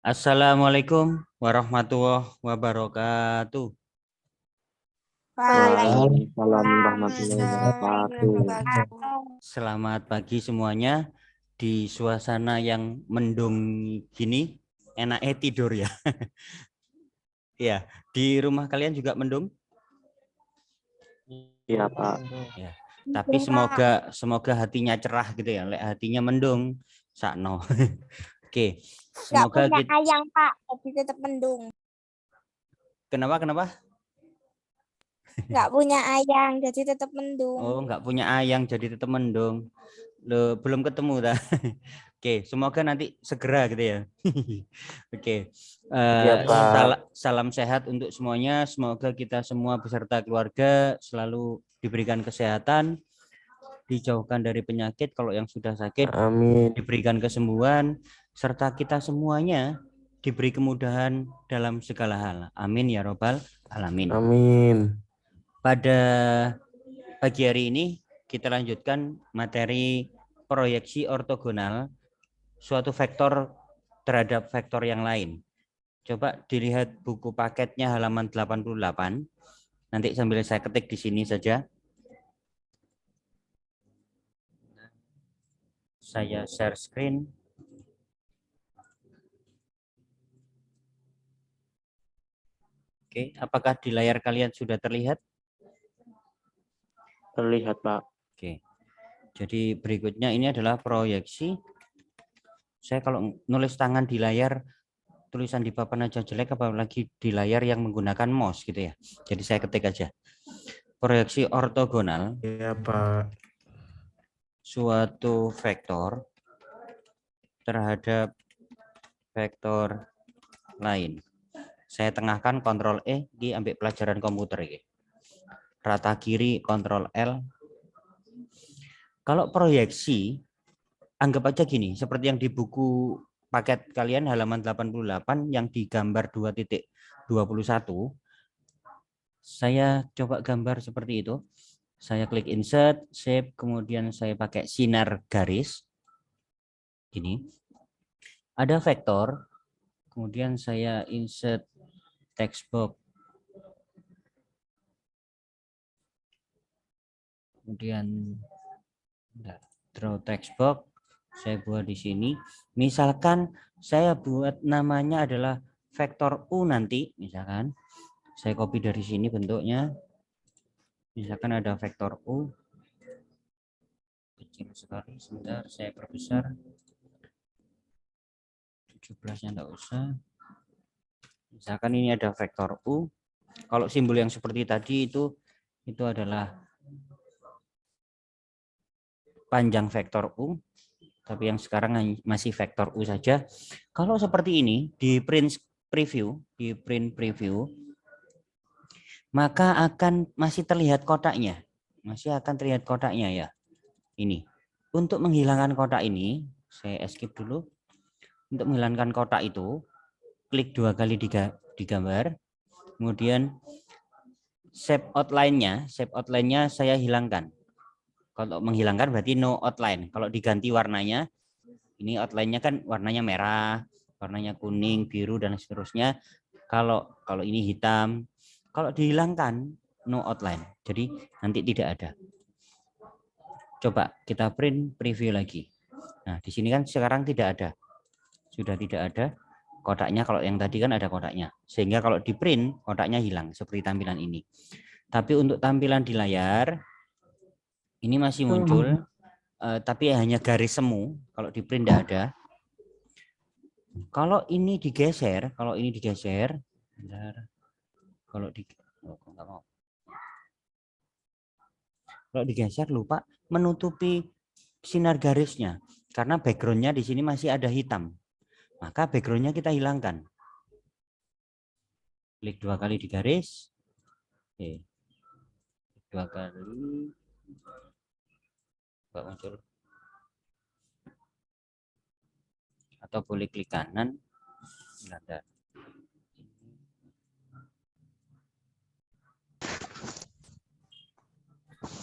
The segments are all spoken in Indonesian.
Assalamualaikum warahmatullahi wabarakatuh. Waalaikumsalam warahmatullahi Waalaikumsalam wabarakatuh. Selamat pagi semuanya. Di suasana yang mendung gini, enaknya tidur ya. Ya, di rumah kalian juga mendung? Iya, Pak. Ya. Tapi semoga hatinya cerah gitu ya. Lek hatinya mendung, sakno. Oke. Nggak Semoga punya kita... ayang, Pak, tapi tetap mendung. Kenapa? Nggak punya ayang, jadi tetap mendung. Oh, nggak punya ayang jadi tetap mendung. Loh, belum ketemu dah. Oke, semoga nanti segera gitu ya. Oke. Iya, Pak. Salam sehat untuk semuanya. Semoga kita semua beserta keluarga selalu diberikan kesehatan, dijauhkan dari penyakit, kalau yang sudah sakit Amin. diberikan kesembuhan, serta kita semuanya diberi kemudahan dalam segala hal. Amin ya robbal alamin. Amin. Pada pagi hari ini kita lanjutkan materi proyeksi ortogonal suatu vektor terhadap vektor yang lain. Coba dilihat buku paketnya halaman 88. Nanti sambil saya ketik di sini saja. Saya share screen. Oke, apakah di layar kalian sudah terlihat? Terlihat, Pak. Oke. Jadi berikutnya ini adalah proyeksi. Saya kalau nulis tangan di layar, tulisan di papan aja jelek, apalagi di layar yang menggunakan mouse gitu ya. Jadi saya ketik aja. Proyeksi ortogonal. Iya, Pak. Suatu vektor terhadap vektor lain. Saya tengahkan Ctrl E, diambil pelajaran komputer ini. Rata kiri Ctrl L. Kalau proyeksi, anggap aja gini, seperti yang di buku paket kalian halaman 88 yang digambar 2.21. Saya coba gambar seperti itu. Saya klik insert, shape, kemudian saya pakai sinar garis. Ini. Ada vektor, kemudian saya insert text box. Kemudian draw text box, saya buat di sini. Misalkan saya buat namanya adalah vektor U nanti, misalkan. Saya copy dari sini bentuknya. Misalkan ada vektor U. Kecil sekali, sebentar saya perbesar. 17-nya enggak usah. Misalkan ini ada vektor U. Kalau simbol yang seperti tadi itu adalah panjang vektor U, tapi yang sekarang masih vektor U saja. Kalau seperti ini di print preview, maka akan masih terlihat kotaknya. Masih akan terlihat kotaknya ya. Ini. Untuk menghilangkan kotak ini, saya escape dulu. Untuk menghilangkan kotak itu, klik 2 kali di gambar. Kemudian shape outline-nya saya hilangkan. Kalau menghilangkan berarti no outline. Kalau diganti warnanya, ini outline-nya kan warnanya merah, warnanya kuning, biru dan seterusnya. Kalau ini hitam, kalau dihilangkan no outline. Jadi nanti tidak ada. Coba kita print preview lagi. Nah, di sini kan sekarang tidak ada. Sudah tidak ada kotaknya. Kalau yang tadi kan ada kotaknya. Sehingga kalau di print kotaknya hilang seperti tampilan ini. Tapi untuk tampilan di layar ini masih muncul, tapi hanya garis semu. Kalau di print tidak ada. Kalau ini digeser, bentar. Kalau digeser lupa menutupi sinar garisnya, karena backgroundnya di sini masih ada hitam. Maka backgroundnya kita hilangkan. Klik 2 kali di garis. Oke. 2 kali. Coba muncul. Atau boleh klik kanan. Ada.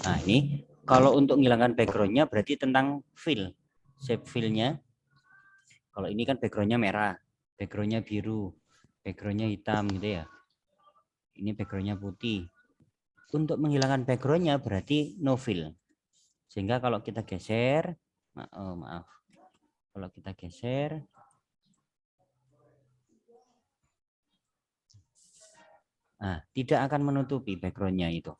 Nah ini kalau untuk menghilangkan backgroundnya berarti tentang fill, shape fill-nya. Kalau ini kan backgroundnya merah, backgroundnya biru, backgroundnya hitam gitu ya. Ini backgroundnya putih. Untuk menghilangkan backgroundnya berarti no fill. Sehingga kalau kita geser, maaf, kalau kita geser, nah, tidak akan menutupi backgroundnya itu.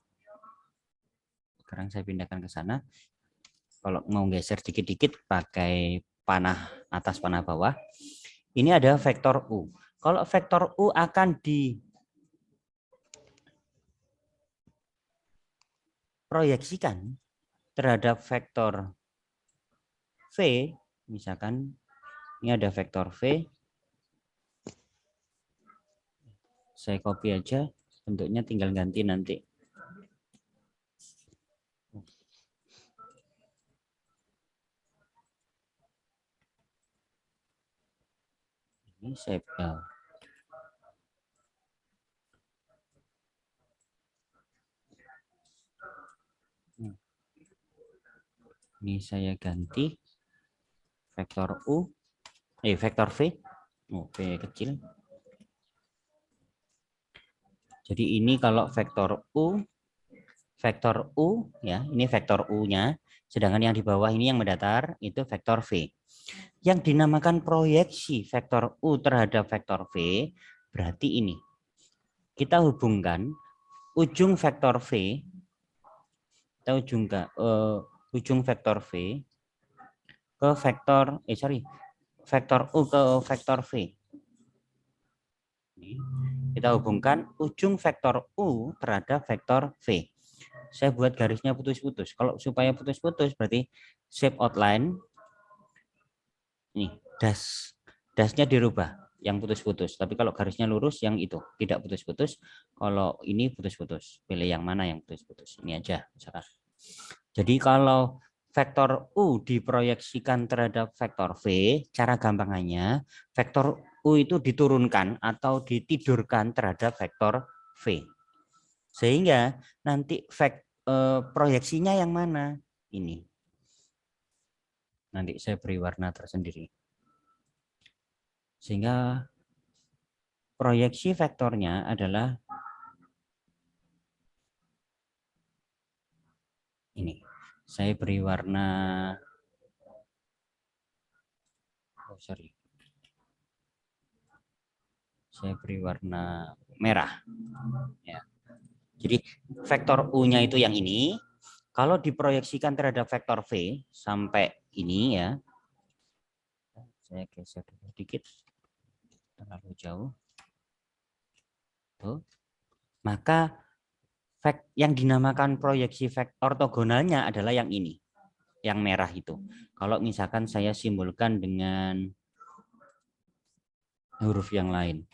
Sekarang saya pindahkan ke sana. Kalau mau geser dikit-dikit pakai panah atas, panah bawah. Ini ada vektor U. Kalau vektor U akan diproyeksikan terhadap vektor V, misalkan ini ada vektor V. Saya copy aja, bentuknya tinggal ganti nanti. Ini saya ini saya ganti vektor U, vektor V, V kecil. Jadi ini kalau vektor U ya, ini vektor U-nya, sedangkan yang di bawah ini yang mendatar itu vektor V. Yang dinamakan proyeksi vektor U terhadap vektor V berarti ini. Kita hubungkan ujung vektor V, kita ujung vektor V ke vektor vektor U ke vektor V. Kita hubungkan ujung vektor U terhadap vektor V. Saya buat garisnya putus-putus. Kalau supaya putus-putus berarti shape outline ini dashnya dirubah yang putus-putus. Tapi kalau garisnya lurus yang itu tidak putus-putus. Kalau ini putus-putus, pilih yang mana yang putus-putus. Ini aja misalkan. Jadi kalau vektor U diproyeksikan terhadap vektor V, cara gampangannya vektor U itu diturunkan atau ditidurkan terhadap vektor V. Sehingga nanti proyeksinya yang mana? Ini. Nanti saya beri warna tersendiri. Sehingga proyeksi vektornya adalah ini. Saya beri warna saya beri warna merah. Ya. Jadi vektor U-nya itu yang ini. Kalau diproyeksikan terhadap vektor V sampai ini ya. Saya geser sedikit. Terlalu jauh. Tuh. Maka yang dinamakan proyeksi ortogonalnya adalah yang ini. Yang merah itu. Kalau misalkan saya simbolkan dengan huruf yang lain.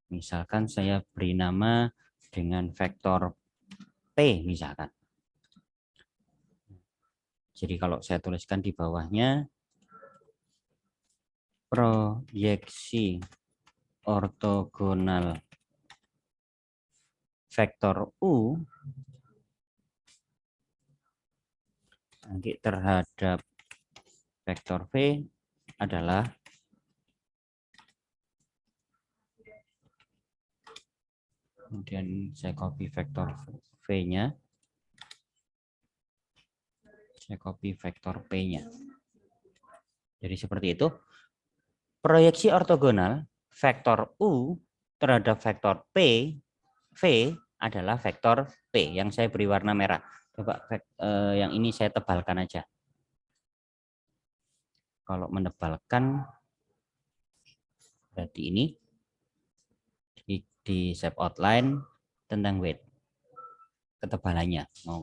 Misalkan saya beri nama dengan vektor P misalkan. Jadi kalau saya tuliskan di bawahnya proyeksi ortogonal vektor U nanti terhadap vektor V adalah kemudian saya copy vektor V-nya, saya copy vektor P-nya. Jadi seperti itu. Proyeksi ortogonal vektor U terhadap vektor P, V adalah vektor P yang saya beri warna merah. Coba yang ini saya tebalkan aja. Kalau menebalkan berarti ini di shape outline tentang weight ketebalannya mau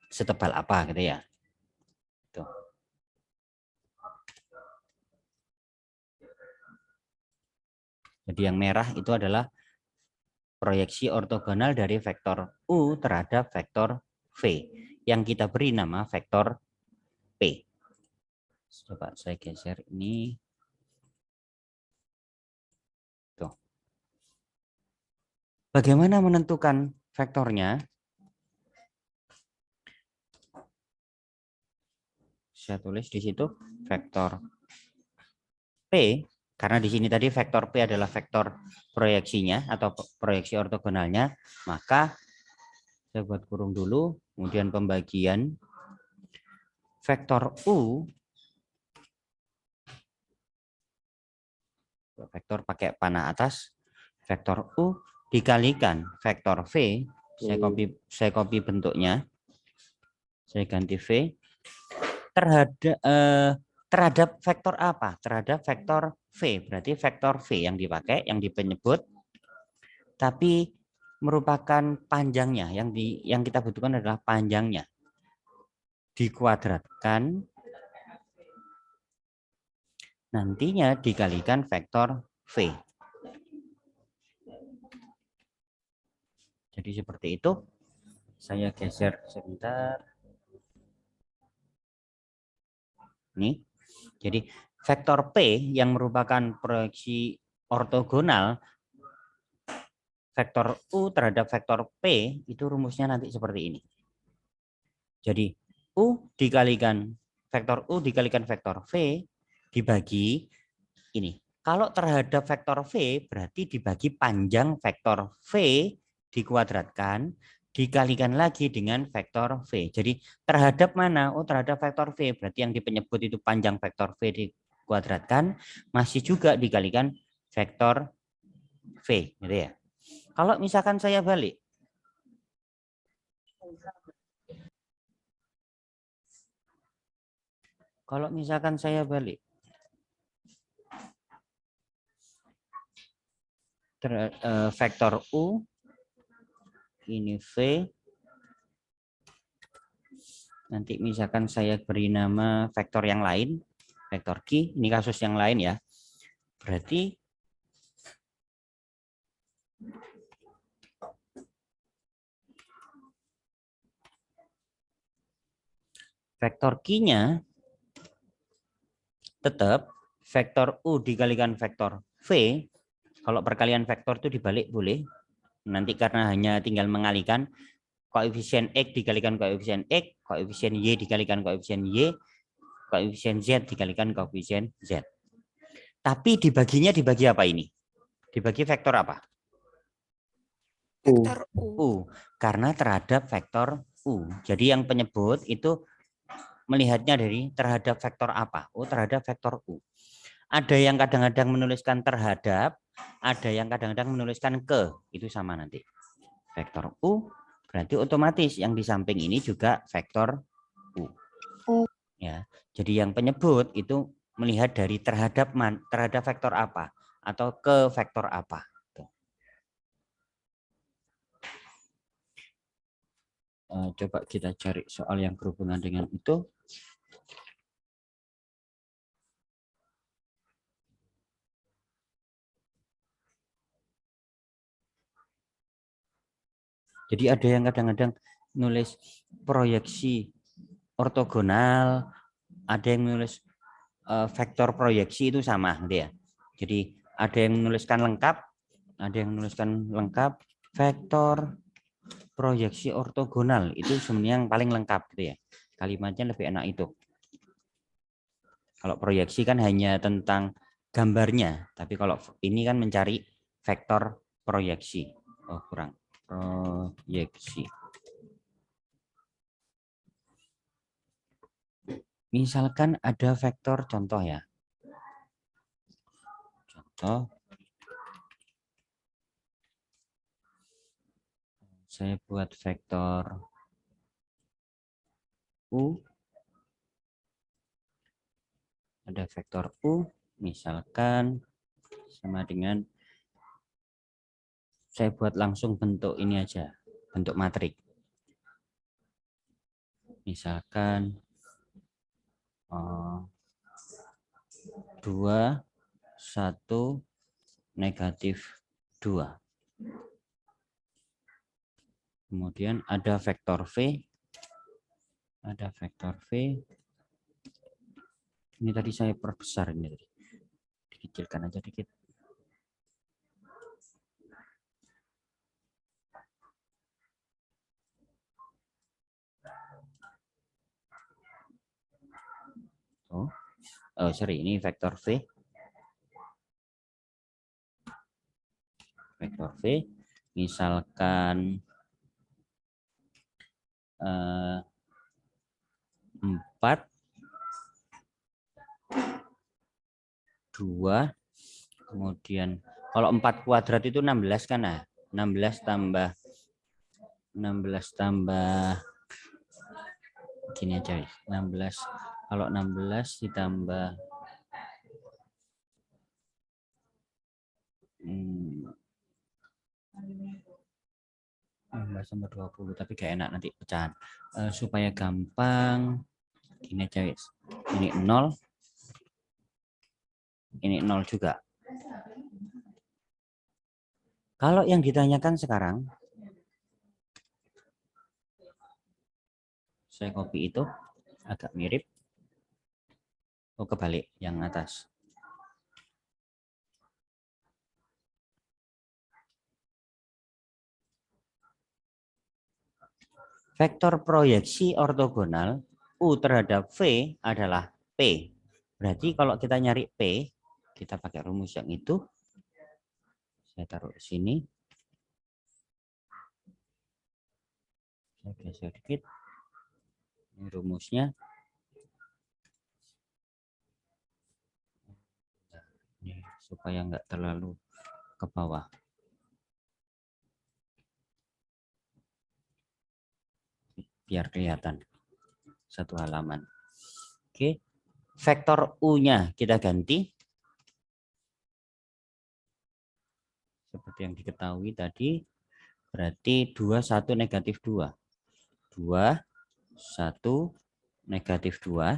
setebal apa gitu ya. Tuh. Jadi yang merah itu adalah proyeksi ortogonal dari vektor U terhadap vektor V yang kita beri nama vektor P. Coba saya geser ini. Tuh. Bagaimana menentukan vektornya? saya tulis di situ vektor P, karena di sini tadi vektor P adalah vektor proyeksinya atau proyeksi ortogonalnya, maka saya buat kurung dulu, kemudian pembagian vektor U, vektor pakai panah atas, vektor U dikalikan vektor V, saya copy bentuknya, saya ganti V, terhadap vektor apa? Terhadap vektor V, berarti vektor V yang dipakai, yang dipenyebut, tapi merupakan panjangnya, yang kita butuhkan adalah panjangnya, dikuadratkan, nantinya dikalikan vektor V. Jadi seperti itu. Saya geser sebentar. Nih. Jadi vektor P yang merupakan proyeksi ortogonal vektor U terhadap vektor P itu rumusnya nanti seperti ini. Jadi vektor U dikalikan vektor V dibagi ini. Kalau terhadap vektor V berarti dibagi panjang vektor V dikuadratkan dikalikan lagi dengan vektor V. Jadi terhadap mana? Oh, terhadap vektor V. Berarti yang dipenyebut itu panjang vektor V dikuadratkan masih juga dikalikan vektor V, gitu ya. Kalau misalkan saya balik, vektor U ini V, nanti misalkan saya beri nama vektor yang lain, vektor Q, ini kasus yang lain ya, berarti vektor Q-nya tetap vektor U dikalikan vektor V. Kalau perkalian vektor itu dibalik boleh. Nanti karena hanya tinggal mengalihkan koefisien X dikalikan koefisien X, koefisien Y dikalikan koefisien Y, koefisien Z dikalikan koefisien Z. Tapi dibaginya dibagi apa ini? Dibagi vektor apa? Vektor U. U. Karena terhadap vektor U. Jadi yang penyebut itu melihatnya dari terhadap vektor apa? Oh, terhadap vektor U. Ada yang kadang-kadang menuliskan terhadap, ada yang kadang-kadang menuliskan ke. Itu sama nanti. Vektor U berarti otomatis yang di samping ini juga vektor U. Ya. Jadi yang penyebut itu melihat dari terhadap vektor apa atau ke vektor apa. Coba kita cari soal yang berhubungan dengan itu. Jadi ada yang kadang-kadang nulis proyeksi ortogonal, ada yang nulis vektor proyeksi itu sama, gitu ya. Jadi ada yang menuliskan lengkap, vektor proyeksi ortogonal itu sebenarnya yang paling lengkap, gitu ya. Kalimatnya lebih enak itu. Kalau proyeksi kan hanya tentang gambarnya, tapi kalau ini kan mencari vektor proyeksi. Oh, kurang. Proyeksi. Misalkan ada vektor contoh ya. Contoh. Saya buat vektor U. Ada vektor U, misalkan sama dengan, saya buat langsung bentuk ini aja, bentuk matrik. Misalkan 2, 1, negatif 2. Kemudian ada vektor V. Ada vektor V. Ini tadi saya perbesar ini tadi. Dikecilkan aja dikit. Oh, sorry, ini vektor V. Vektor V, misalkan 4, 2, kemudian kalau 4 kuadrat itu 16 kan, nah 16 tambah gini aja, 16, kalau 16 ditambah 16 sama 20, tapi gak enak nanti pecahan. Supaya gampang gini aja, ini 0, ini 0 juga. Kalau yang ditanyakan sekarang, saya copy itu agak mirip. Oh, kebalik yang atas. Vektor proyeksi ortogonal U terhadap V adalah P. Berarti kalau kita nyari P, kita pakai rumus yang itu. Saya taruh di sini. Saya geser dikit. Ini rumusnya. Ini supaya nggak terlalu ke bawah. Biar kelihatan satu halaman. Oke. Vektor U-nya kita ganti. Seperti yang diketahui tadi, berarti 2, 1, negatif 2. 2, 1, negatif 2.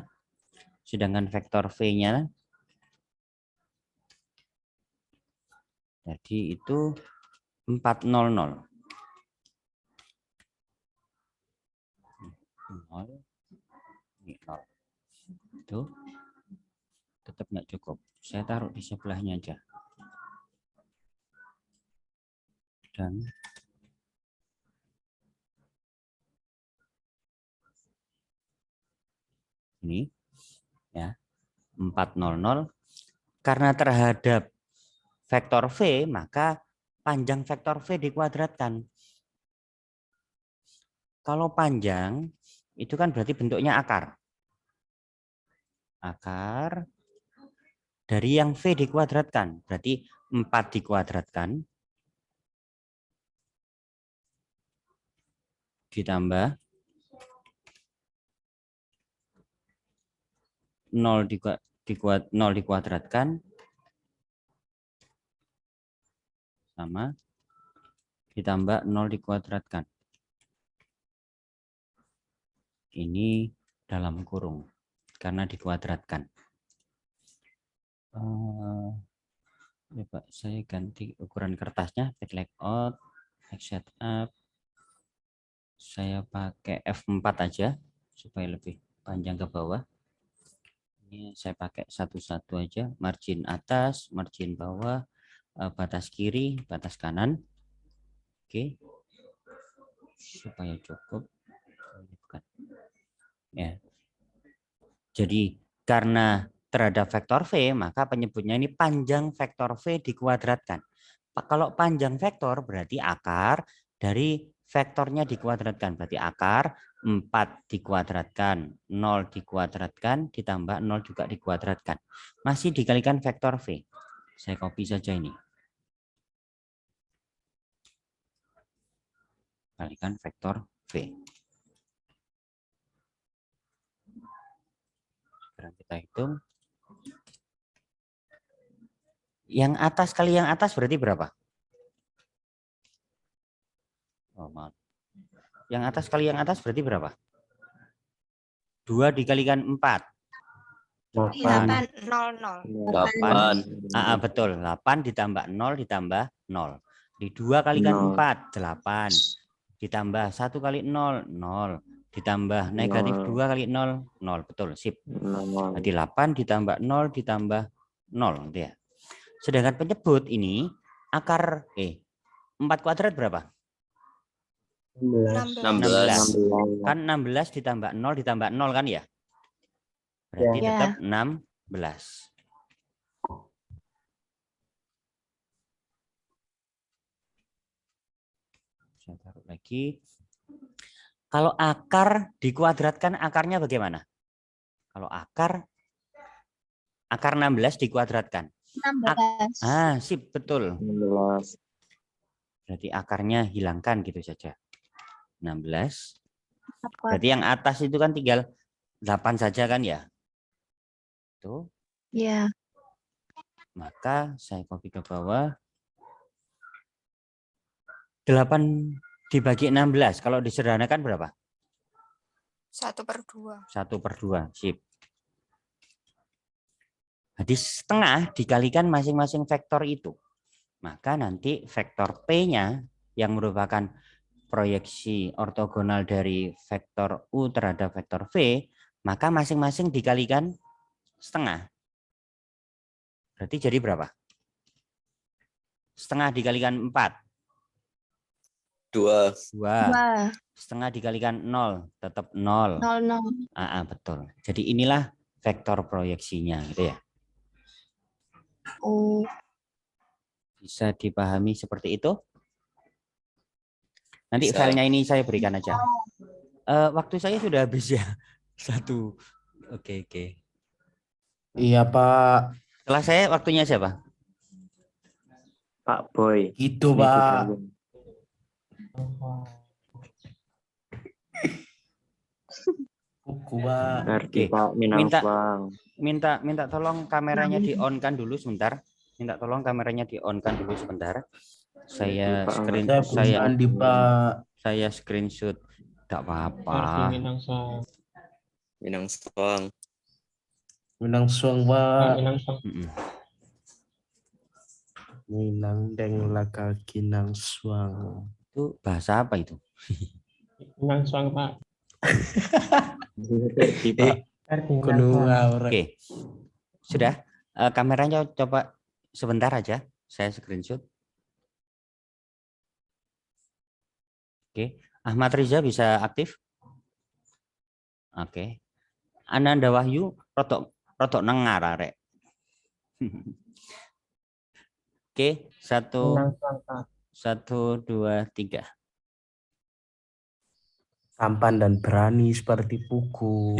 Sedangkan vektor V-nya jadi itu 400. 0, ini 0. Itu tetap nggak cukup. Saya taruh di sebelahnya aja. Dan ini ya 400. Karena terhadap vektor V, maka panjang vektor V dikuadratkan. Kalau panjang itu kan berarti bentuknya akar. Akar dari yang V dikuadratkan, berarti 4 dikuadratkan ditambah 0 dikuadratkan sama ditambah 0 dikuadratkan. Ini dalam kurung karena dikuadratkan. Coba saya ganti ukuran kertasnya, back layout, next setup. Saya pakai F4 aja supaya lebih panjang ke bawah. Ini saya pakai satu-satu aja, margin atas, margin bawah, batas kiri, batas kanan. Oke. Supaya cukup. Ya. Jadi karena terhadap vektor V, maka penyebutnya ini panjang vektor V dikuadratkan. Kalau panjang vektor berarti akar dari vektornya dikuadratkan. Berarti akar 4 dikuadratkan, 0 dikuadratkan, ditambah 0 juga dikuadratkan. Masih dikalikan vektor V. Saya copy saja ini. Kalikan vektor V. Sekarang kita hitung. Yang atas kali yang atas berarti berapa? Oh, maaf. Yang atas kali yang atas berarti berapa? 2 dikalikan 4. 800. 8. Betul. 8 ditambah 0 ditambah 0. Di 2 kalikan 4, 8. Ditambah 1 kali 0, 0. Ditambah negatif 2 kali 0, 0. Betul, sip. Berarti 8 ditambah 0 ditambah 0. Gitu ya. Sedangkan penyebut ini akar 4 kuadrat berapa? 16. Kan 16 ditambah 0 ditambah 0 kan ya? Berarti tetap 16. Saya taruh lagi. Kalau akar dikuadratkan, akarnya bagaimana? Kalau akar 16 dikuadratkan. 16. Sip, betul. 16. Berarti akarnya hilangkan gitu saja. 16. Akar. Berarti yang atas itu kan tinggal 8 saja kan ya? Tuh. Ya. Maka saya copy ke bawah. 8 dibagi 16. Kalau disederhanakan berapa? 1/2. 1/2. Sip. Jadi setengah dikalikan masing-masing vektor itu. Maka nanti vektor P-nya yang merupakan proyeksi ortogonal dari vektor U terhadap vektor V, maka masing-masing dikalikan setengah. Berarti jadi berapa? Setengah dikalikan 4. 2. 2. Setengah dikalikan 0, tetap 0. 0. Betul. Jadi inilah vektor proyeksinya gitu ya. Oh. Bisa dipahami seperti itu? Nanti Bisa. filenya ini saya berikan aja. Waktu saya sudah habis ya. 1. Oke. Iya, Pak. Setelah saya waktunya siapa? Pak Boy. Itu, Ini Pak. Buku, Pak. Ngerti, Oke. Pak. Minang Minta- Bang. Minta tolong kameranya di-on-kan dulu sebentar. Minta tolong kameranya di-on-kan dulu sebentar. Saya Pak. Saya Andi, Pak. saya screenshot. Enggak apa-apa. Minang Suang. Minang Suang, Pak. Mm-mm. Minang deng laka kinang suang. Itu bahasa apa itu? Minang Suang, Pak. Ngerti, Pak. Gunung Aura. Oke. Sudah. Kameranya coba sebentar aja. Saya screenshot. Oke. Ahmad Riza bisa aktif? Oke. Ananda Wahyu rotok nengar arek. Oke, 1 2 3. Tampan dan berani seperti buku.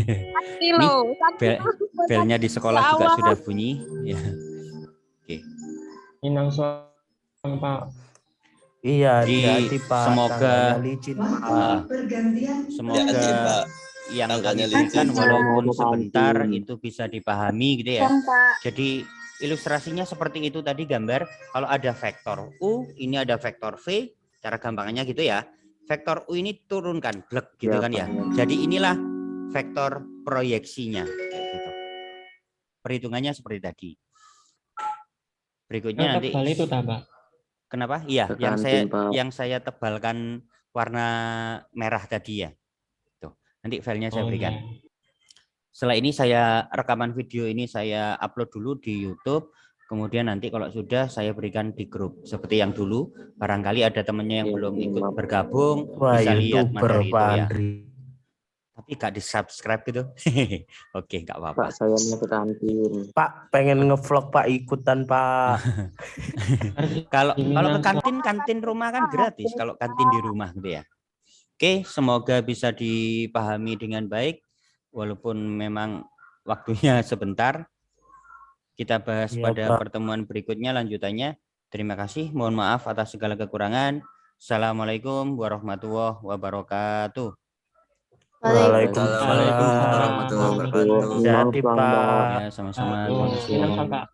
Belnya di sekolah juga sudah bunyi. Ya. Minang Suang, Pak. Iya, Jadi, hati-hati, Pak. semoga- Tangannya licin, Pak. Semoga Hati-hati, Pak. yang Tangannya kami berikan licin. walaupun Tangannya sebentar licin. itu bisa dipahami gitu ya. Jadi ilustrasinya seperti itu tadi gambar. Kalau ada vektor U, ini ada vektor V. Cara gampangannya gitu ya. Vektor U ini turunkan, blek gitu Ya, kan ya. Pak. Jadi inilah vektor proyeksinya. Kayak gitu. Perhitungannya seperti tadi. Berikutnya nanti. Tebal itu, Pak. Kenapa? Iya, Tekan tim, Pak. yang saya tebalkan warna merah tadi ya. Tuh, nanti filenya saya berikan. Iya. Setelah ini saya rekaman video ini saya upload dulu di YouTube. Kemudian nanti kalau sudah saya berikan di grup seperti yang dulu. Barangkali ada temannya yang Iya, belum ikut iya. bergabung Wah, bisa lihat YouTuber, materi Pak itu ya. Andri. Tapi gak di subscribe gitu. Oke, nggak apa-apa. Pak, saya mau ke kantin. Pak, pengen ngevlog, Pak, ikutan, Pak. Kalau ke kantin rumah kan gratis. Kalau kantin di rumah gitu ya. Oke, semoga bisa dipahami dengan baik. Walaupun memang waktunya sebentar. Kita bahas Iya, pada Pak. pertemuan berikutnya lanjutannya. Terima kasih. Mohon maaf atas segala kekurangan. Assalamualaikum warahmatullahi wabarakatuh. Waalaikumsalam. Waalaikumsalam warahmatullahi wabarakatuh. Hati-hati, Pak. Ya, sama-sama. Minang Suang, Pak.